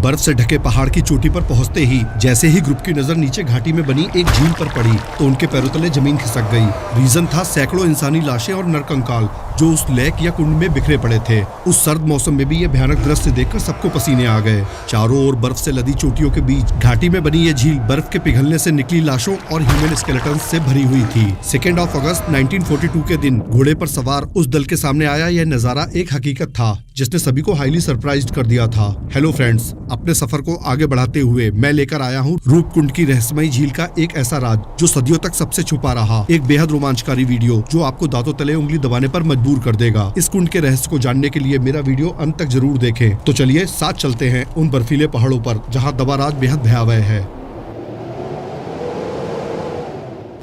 बर्फ से ढके पहाड़ की चोटी पर पहुंचते ही जैसे ही ग्रुप की नजर नीचे घाटी में बनी एक झील पर पड़ी तो उनके पैरों तले जमीन खिसक गई। रीजन था सैकड़ों इंसानी लाशें और नरकंकाल जो उस लेक या कुंड में बिखरे पड़े थे। उस सर्द मौसम में भी ये भयानक दृश्य देखकर सबको पसीने आ गए। चारों ओर बर्फ से लदी चोटियों के बीच घाटी में बनी ये झील बर्फ के पिघलने से निकली लाशों और ह्यूमन स्केलेटन्स से भरी हुई थी। 2 अगस्त 1942 के दिन घोड़े पर सवार उस दल के सामने आया यह नजारा एक हकीकत था जिसने सभी को हाईली सरप्राइज्ड कर दिया था। हेलो फ्रेंड्स, अपने सफर को आगे बढ़ाते हुए मैं लेकर आया हूँ रूपकुंड की रहस्यमयी झील का एक ऐसा राज जो सदियों तक सबसे छुपा रहा। एक बेहद रोमांचकारी वीडियो जो आपको दांतों तले उंगली दबाने पर मजबूर कर देगा। इस कुंड के रहस्य को जानने के लिए मेरा वीडियो अंत तक जरूर देखें। तो चलिए साथ चलते हैं उन बर्फीले पहाड़ों पर जहाँ दबाराज बेहद भयावह है।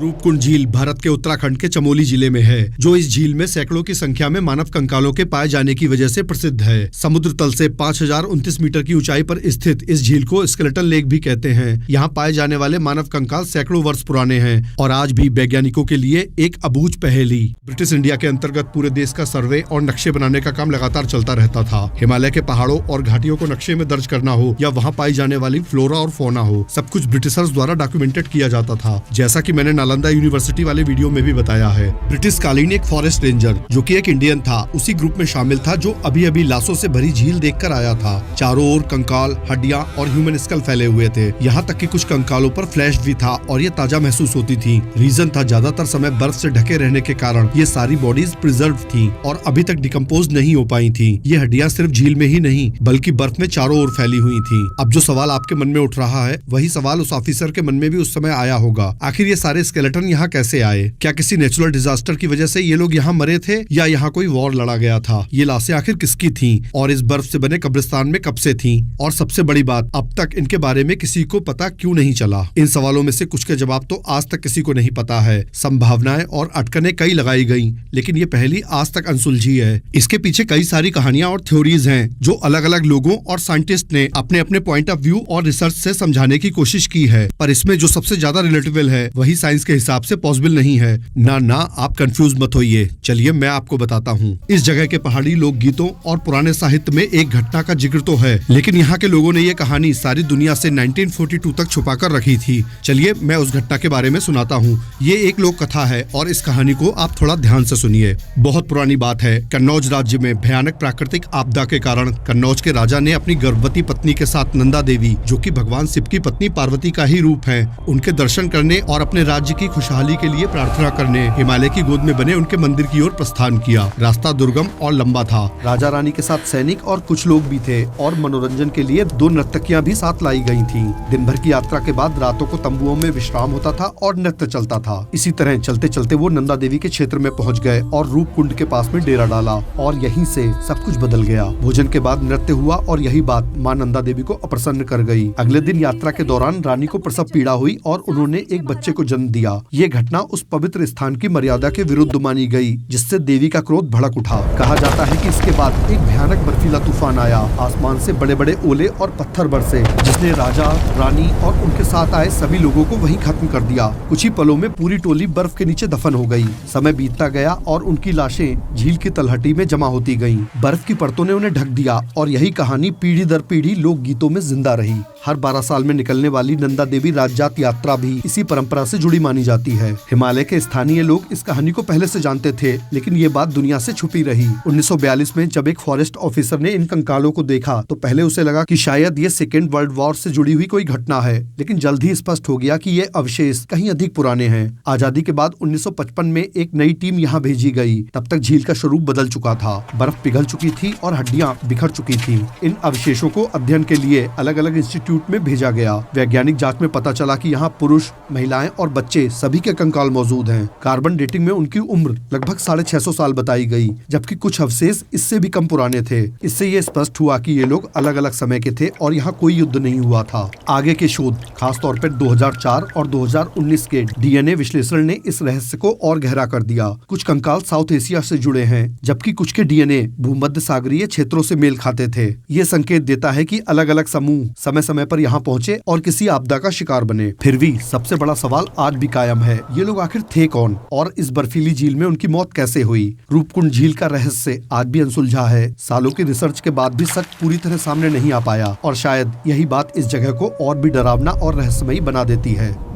रूपकुंड झील भारत के उत्तराखंड के चमोली जिले में है, जो इस झील में सैकड़ों की संख्या में मानव कंकालों के पाए जाने की वजह से प्रसिद्ध है। समुद्र तल से 5029 मीटर की ऊंचाई पर स्थित इस झील को स्केलेटन लेक भी कहते हैं। यहाँ पाए जाने वाले मानव कंकाल सैकड़ों वर्ष पुराने हैं और आज भी वैज्ञानिकों के लिए एक अबूझ पहेली। ब्रिटिश इंडिया के अंतर्गत पूरे देश का सर्वे और नक्शे बनाने का काम लगातार चलता रहता था। हिमालय के पहाड़ों और घाटियों को नक्शे में दर्ज करना हो या वहाँ पाई जाने वाली फ्लोरा और फौना हो, सब कुछ ब्रिटिशर्स द्वारा डॉक्यूमेंटेड किया जाता था। जैसा कि मैंने नालंदा यूनिवर्सिटी वाले वीडियो में भी बताया है। ब्रिटिश कालीन एक फॉरेस्ट रेंजर जो कि एक इंडियन था उसी ग्रुप में शामिल था जो अभी अभी लाशों से भरी झील देखकर आया था। चारों ओर कंकाल, हड्डियां और ह्यूमन स्कल फैले हुए थे। यहाँ तक कि कुछ कंकालों पर फ्लैश भी था और ये ताजा महसूस होती थी। रीजन था ज्यादातर समय बर्फ से ढके रहने के कारण ये सारी बॉडीज प्रिजर्व थी और अभी तक डिकम्पोज नहीं हो पाई थी। ये हड्डियां सिर्फ झील में ही नहीं बल्कि बर्फ में चारों ओर फैली हुई थी। अब जो सवाल आपके मन में उठ रहा है वही सवाल उस ऑफिसर के मन में भी उस समय आया होगा। आखिर ये सारे स्केलेटन यहाँ कैसे आए? क्या किसी नेचुरल डिजास्टर की वजह से ये लोग यहाँ मरे थे या यहाँ कोई वॉर लड़ा गया था? ये लाशें आखिर किसकी थीं और इस बर्फ से बने कब्रिस्तान में कब से थीं? और सबसे बड़ी बात, अब तक इनके बारे में किसी को पता क्यों नहीं चला? इन सवालों में से कुछ के जवाब तो आज तक किसी को नहीं पता है। संभावनाएं और अटकनें कई लगाई गई लेकिन ये पहेली आज तक अनसुलझी है। इसके पीछे कई सारी कहानियां और थ्योरीज हैं जो अलग अलग लोगों और साइंटिस्ट ने अपने अपने पॉइंट ऑफ व्यू और रिसर्च से समझाने की कोशिश की है, पर इसमें जो सबसे ज्यादा रिलेटेबल है वही साइंस के हिसाब से पॉसिबल नहीं है। ना आप कंफ्यूज मत होइए, चलिए मैं आपको बताता हूँ। इस जगह के पहाड़ी लोकगीतों और पुराने साहित्य में एक घटना का जिक्र तो है लेकिन यहाँ के लोगों ने ये कहानी सारी दुनिया से 1942 तक छुपा कर रखी थी। चलिए मैं उस घटना के बारे में सुनाता हूँ। ये एक लोक कथा है और इस कहानी को आप थोड़ा ध्यान से सुनिए। बहुत पुरानी बात है। कन्नौज राज्य में भयानक प्राकृतिक आपदा के कारण कन्नौज के राजा ने अपनी गर्भवती पत्नी के साथ नंदा देवी, जो कि भगवान शिव की पत्नी पार्वती का ही रूप है, उनके दर्शन करने और अपने राज्य की खुशहाली के लिए प्रार्थना करने हिमालय की गोद में बने उनके मंदिर की ओर प्रस्थान किया। रास्ता दुर्गम और लंबा था। राजा रानी के साथ सैनिक और कुछ लोग भी थे और मनोरंजन के लिए 2 नर्तकियां भी साथ लाई गई थीं। दिन भर की यात्रा के बाद रातों को तंबुओं में विश्राम होता था और नृत्य चलता था। इसी तरह चलते चलते वो नंदा देवी के क्षेत्र में पहुंच गए और रूपकुंड के पास में डेरा डाला और यहीं से सब कुछ बदल गया। भोजन के बाद नृत्य हुआ और यही बात माँ नंदा देवी को अप्रसन्न कर गई। अगले दिन यात्रा के दौरान रानी को प्रसव पीड़ा हुई और उन्होंने एक बच्चे को जन्म दिया। ये घटना उस पवित्र स्थान की मर्यादा के विरुद्ध मानी गई जिससे देवी का क्रोध भड़क उठा। कहा जाता है कि इसके बाद एक भयानक बर्फीला तूफान आया। आसमान से बड़े बड़े ओले और पत्थर बरसे जिसने राजा, रानी और उनके साथ आए सभी लोगों को वहीं खत्म कर दिया। कुछ ही पलों में पूरी टोली बर्फ के नीचे दफन हो गई। समय बीतता गया और उनकी लाशें झील की तलहटी में जमा होती गईं। बर्फ की परतों ने उन्हें ढक दिया और यही कहानी पीढ़ी दर पीढ़ी लोक गीतों में जिंदा रही। हर 12 साल में निकलने वाली नंदा देवी राजजात यात्रा भी इसी परंपरा से जुड़ी मानी जाती है। हिमालय के स्थानीय लोग इस कहानी को पहले से जानते थे लेकिन ये बात दुनिया से छुपी रही। 1942 में जब एक फॉरेस्ट ऑफिसर ने इन कंकालों को देखा तो पहले उसे लगा कि शायद ये सेकेंड वर्ल्ड वॉर से जुड़ी हुई कोई घटना है, लेकिन जल्द ही स्पष्ट हो गया कि ये अवशेष कहीं अधिक पुराने हैं। आजादी के बाद 1955 में एक नई टीम यहाँ भेजी गई। तब तक झील का स्वरूप बदल चुका था, बर्फ पिघल चुकी थी और हड्डियां बिखर चुकी थी। इन अवशेषों को अध्ययन के लिए अलग अलग इंस्टीट्यूट में भेजा गया। वैज्ञानिक जांच में पता चला कि यहाँ पुरुष, महिलाएं और बच्चे सभी के कंकाल मौजूद हैं। कार्बन डेटिंग में उनकी उम्र लगभग 650 साल बताई गई, जबकि कुछ अवशेष इससे भी कम पुराने थे। इससे ये स्पष्ट हुआ कि ये लोग अलग अलग समय के थे और यहाँ कोई युद्ध नहीं हुआ था। आगे के शोध, खासतौर पर 2004 और 2019 के डीएनए विश्लेषण ने इस रहस्य को और गहरा कर दिया। कुछ कंकाल साउथ एशिया से जुड़े हैं, जबकि कुछ के डीएनए भूमध्य सागरीय क्षेत्रों से मेल खाते थे। ये संकेत देता है कि अलग अलग समूह समय समय पर यहाँ पहुँचे और किसी आपदा का शिकार बने। फिर भी सबसे बड़ा सवाल आज भी भी कायम है। ये लोग आखिर थे कौन और इस बर्फीली झील में उनकी मौत कैसे हुई? रूपकुंड झील का रहस्य आज भी अनसुलझा है। सालों की रिसर्च के बाद भी सच पूरी तरह सामने नहीं आ पाया और शायद यही बात इस जगह को और भी डरावना और रहस्यमयी बना देती है।